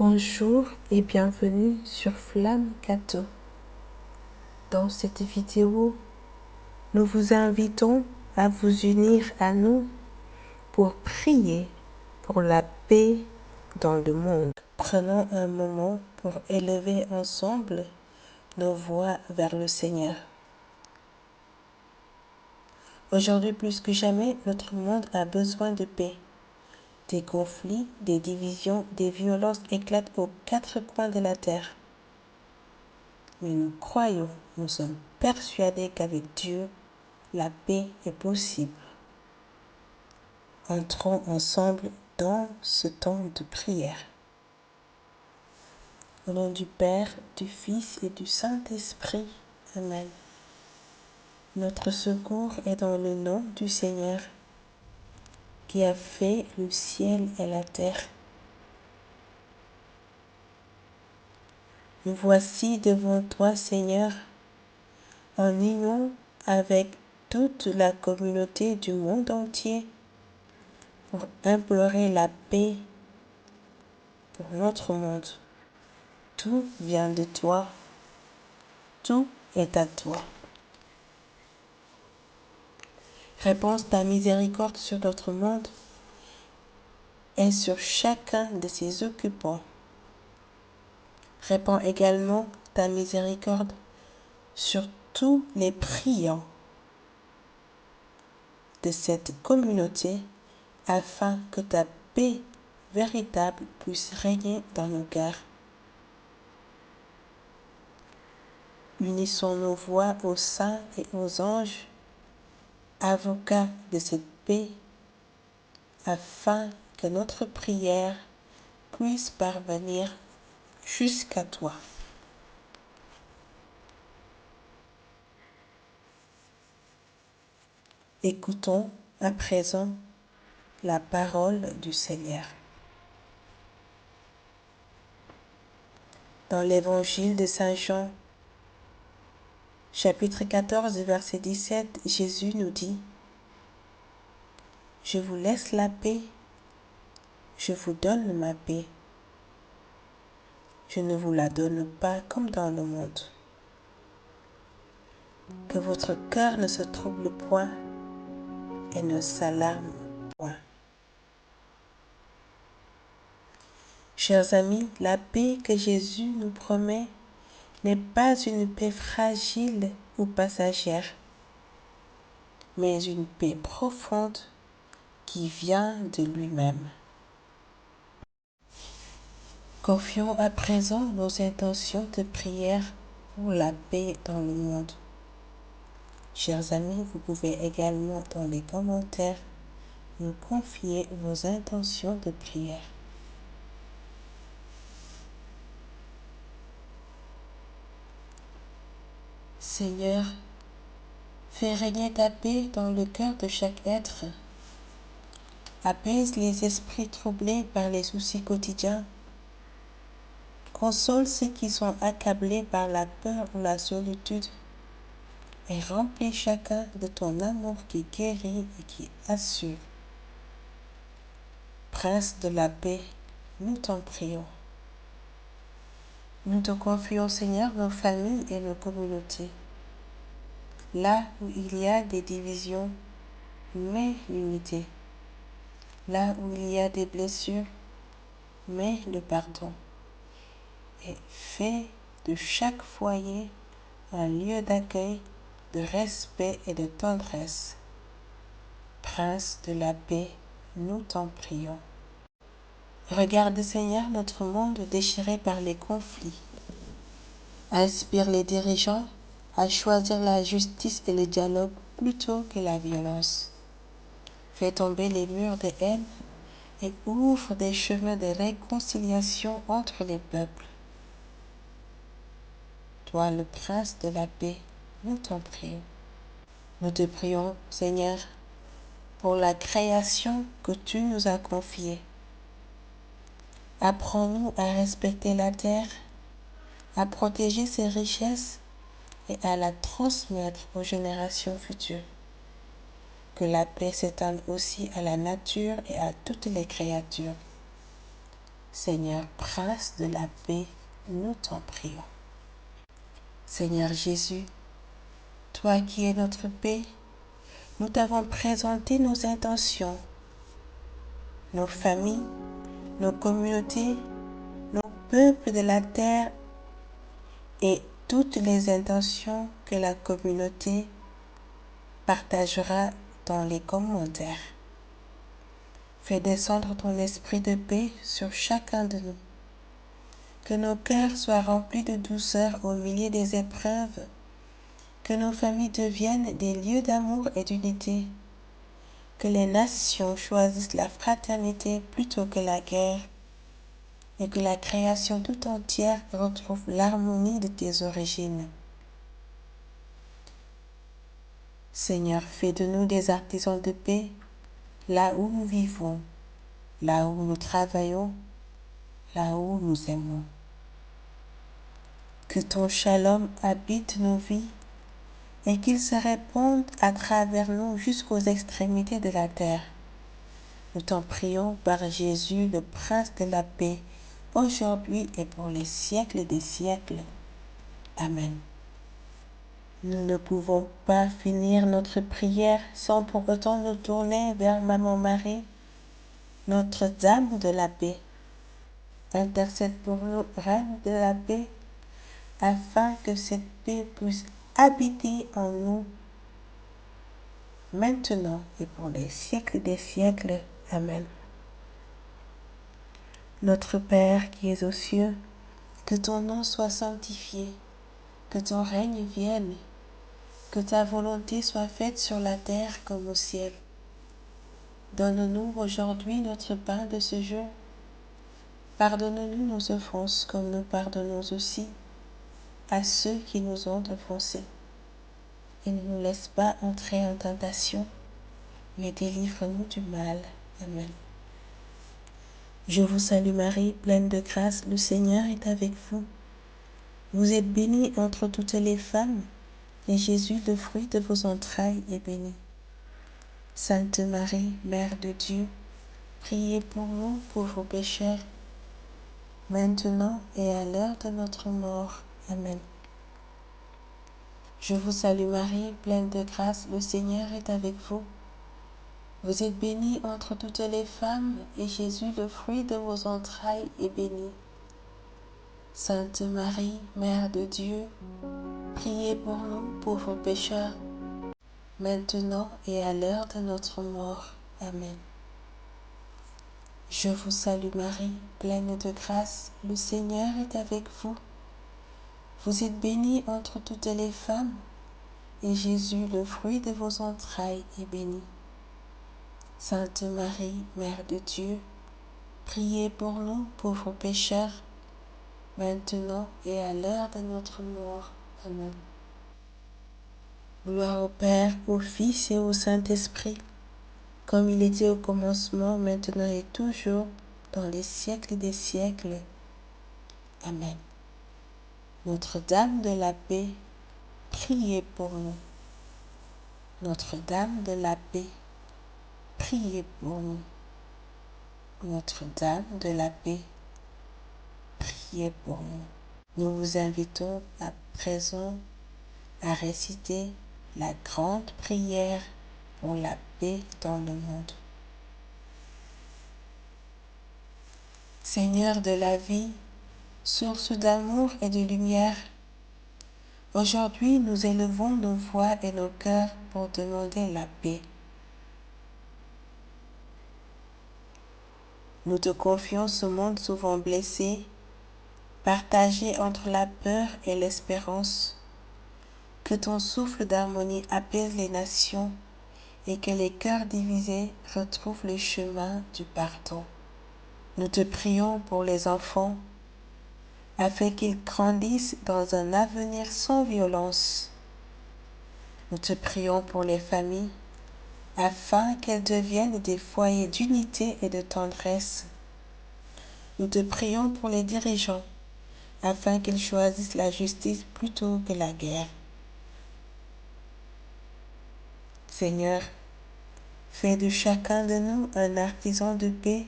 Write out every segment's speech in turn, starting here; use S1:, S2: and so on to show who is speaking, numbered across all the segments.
S1: Bonjour et bienvenue sur Flamme Gâteau. Dans cette vidéo, nous vous invitons à vous unir à nous pour prier pour la paix dans le monde. Prenons un moment pour élever ensemble nos voix vers le Seigneur. Aujourd'hui plus que jamais, notre monde a besoin de paix. Des conflits, des divisions, des violences éclatent aux quatre coins de la terre. Mais nous croyons, nous sommes persuadés qu'avec Dieu, la paix est possible. Entrons ensemble dans ce temps de prière. Au nom du Père, du Fils et du Saint-Esprit. Amen. Notre secours est dans le nom du Seigneur, qui a fait le ciel et la terre. Nous voici devant toi, Seigneur, en union avec toute la communauté du monde entier, pour implorer la paix pour notre monde. Tout vient de toi, tout est à toi. Réponds ta miséricorde sur notre monde et sur chacun de ses occupants. Répands également ta miséricorde sur tous les priants de cette communauté afin que ta paix véritable puisse régner dans nos cœurs. Unissons nos voix aux saints et aux anges, avocats de cette paix, afin que notre prière puisse parvenir jusqu'à toi. Écoutons à présent la parole du Seigneur. Dans l'évangile de Saint Jean, chapitre 14, verset 17, Jésus nous dit: « Je vous laisse la paix, je vous donne ma paix. Je ne vous la donne pas comme dans le monde. Que votre cœur ne se trouble point et ne s'alarme point. » Chers amis, la paix que Jésus nous promet n'est pas une paix fragile ou passagère, mais une paix profonde qui vient de lui-même. Confions à présent nos intentions de prière pour la paix dans le monde. Chers amis, vous pouvez également dans les commentaires nous confier vos intentions de prière. Seigneur, fais régner ta paix dans le cœur de chaque être. Apaise les esprits troublés par les soucis quotidiens. Console ceux qui sont accablés par la peur ou la solitude. Et remplis chacun de ton amour qui guérit et qui assure. Prince de la paix, nous t'en prions. Nous te confions, Seigneur, nos familles et nos communautés. Là où il y a des divisions, mets l'unité. Là où il y a des blessures, mets le pardon. Et fais de chaque foyer un lieu d'accueil, de respect et de tendresse. Prince de la paix, nous t'en prions. Regarde, Seigneur, notre monde déchiré par les conflits. Inspire les dirigeants à choisir la justice et le dialogue plutôt que la violence. Fais tomber les murs de haine et ouvre des chemins de réconciliation entre les peuples. Toi, le prince de la paix, nous t'en prions. Nous te prions, Seigneur, pour la création que tu nous as confiée. Apprends-nous à respecter la terre, à protéger ses richesses et à la transmettre aux générations futures. Que la paix s'étende aussi à la nature et à toutes les créatures. Seigneur, Prince de la paix, nous t'en prions. Seigneur Jésus, toi qui es notre paix, nous t'avons présenté nos intentions, nos familles, nos communautés, nos peuples de la terre et toutes les intentions que la communauté partagera dans les commentaires. Fais descendre ton esprit de paix sur chacun de nous. Que nos cœurs soient remplis de douceur au milieu des épreuves. Que nos familles deviennent des lieux d'amour et d'unité. Que les nations choisissent la fraternité plutôt que la guerre. Et que la création tout entière retrouve l'harmonie de tes origines. Seigneur, fais de nous des artisans de paix, là où nous vivons, là où nous travaillons, là où nous aimons. Que ton shalom habite nos vies et qu'il se répande à travers nous jusqu'aux extrémités de la terre. Nous t'en prions par Jésus, le Prince de la paix, aujourd'hui et pour les siècles des siècles. Amen. Nous ne pouvons pas finir notre prière sans pour autant nous tourner vers Maman Marie, Notre-Dame de la paix. Intercède pour nous, Reine de la paix, afin que cette paix puisse habiter en nous, maintenant et pour les siècles des siècles. Amen. Notre Père qui es aux cieux, que ton nom soit sanctifié, que ton règne vienne, que ta volonté soit faite sur la terre comme au ciel. Donne-nous aujourd'hui notre pain de ce jour. Pardonne-nous nos offenses comme nous pardonnons aussi à ceux qui nous ont offensés. Et ne nous laisse pas entrer en tentation, mais délivre-nous du mal. Amen. Je vous salue Marie, pleine de grâce, le Seigneur est avec vous. Vous êtes bénie entre toutes les femmes, et Jésus, le fruit de vos entrailles, est béni. Sainte Marie, Mère de Dieu, priez pour nous pauvres pécheurs, maintenant et à l'heure de notre mort. Amen. Je vous salue Marie, pleine de grâce, le Seigneur est avec vous. Vous êtes bénie entre toutes les femmes, et Jésus, le fruit de vos entrailles, est béni. Sainte Marie, Mère de Dieu, priez pour nous pauvres pécheurs, maintenant et à l'heure de notre mort. Amen. Je vous salue Marie, pleine de grâce, le Seigneur est avec vous. Vous êtes bénie entre toutes les femmes, et Jésus, le fruit de vos entrailles, est béni. Sainte Marie, Mère de Dieu, priez pour nous pauvres pécheurs, maintenant et à l'heure de notre mort. Amen. Gloire au Père, au Fils et au Saint-Esprit, comme il était au commencement, maintenant et toujours, dans les siècles des siècles. Amen. Notre-Dame de la paix, priez pour nous. Notre-Dame de la paix, priez pour nous. Notre-Dame de la paix, priez pour nous. Nous vous invitons à présent à réciter la grande prière pour la paix dans le monde. Seigneur de la vie, source d'amour et de lumière, aujourd'hui nous élevons nos voix et nos cœurs pour demander la paix. Nous te confions ce monde souvent blessé, partagé entre la peur et l'espérance. Que ton souffle d'harmonie apaise les nations et que les cœurs divisés retrouvent le chemin du pardon. Nous te prions pour les enfants, afin qu'ils grandissent dans un avenir sans violence. Nous te prions pour les familles, afin qu'elles deviennent des foyers d'unité et de tendresse. Nous te prions pour les dirigeants, afin qu'ils choisissent la justice plutôt que la guerre. Seigneur, fais de chacun de nous un artisan de paix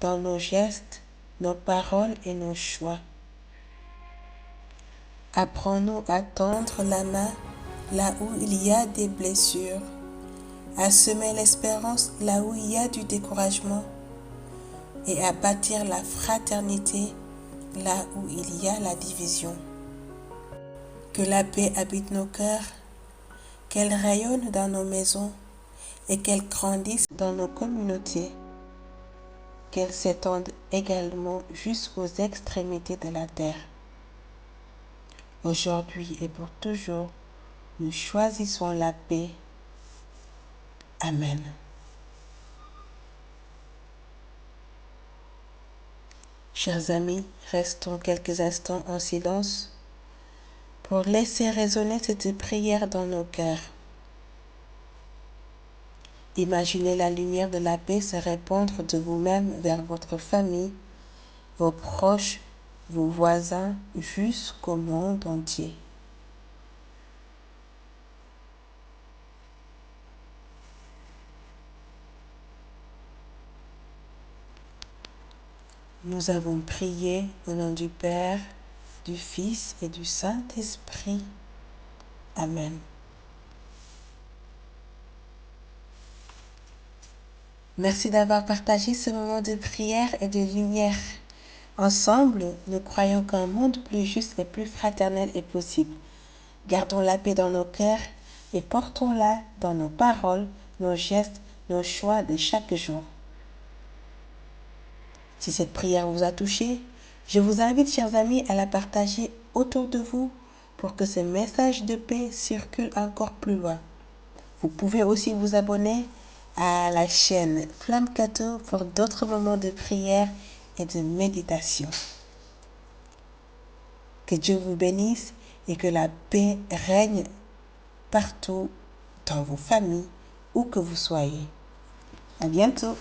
S1: dans nos gestes, nos paroles et nos choix. Apprends-nous à tendre la main là où il y a des blessures, à semer l'espérance là où il y a du découragement et à bâtir la fraternité là où il y a la division. Que la paix habite nos cœurs, qu'elle rayonne dans nos maisons et qu'elle grandisse dans nos communautés, qu'elle s'étende également jusqu'aux extrémités de la terre. Aujourd'hui et pour toujours, nous choisissons la paix. Amen. Chers amis, restons quelques instants en silence pour laisser résonner cette prière dans nos cœurs. Imaginez la lumière de la paix se répandre de vous-même vers votre famille, vos proches, vos voisins, jusqu'au monde entier. Nous avons prié au nom du Père, du Fils et du Saint-Esprit. Amen. Merci d'avoir partagé ce moment de prière et de lumière. Ensemble, nous croyons qu'un monde plus juste et plus fraternel est possible. Gardons la paix dans nos cœurs et portons-la dans nos paroles, nos gestes, nos choix de chaque jour. Si cette prière vous a touché, je vous invite, chers amis, à la partager autour de vous pour que ce message de paix circule encore plus loin. Vous pouvez aussi vous abonner à la chaîne Flamme Cadeau pour d'autres moments de prière et de méditation. Que Dieu vous bénisse et que la paix règne partout dans vos familles, où que vous soyez. À bientôt.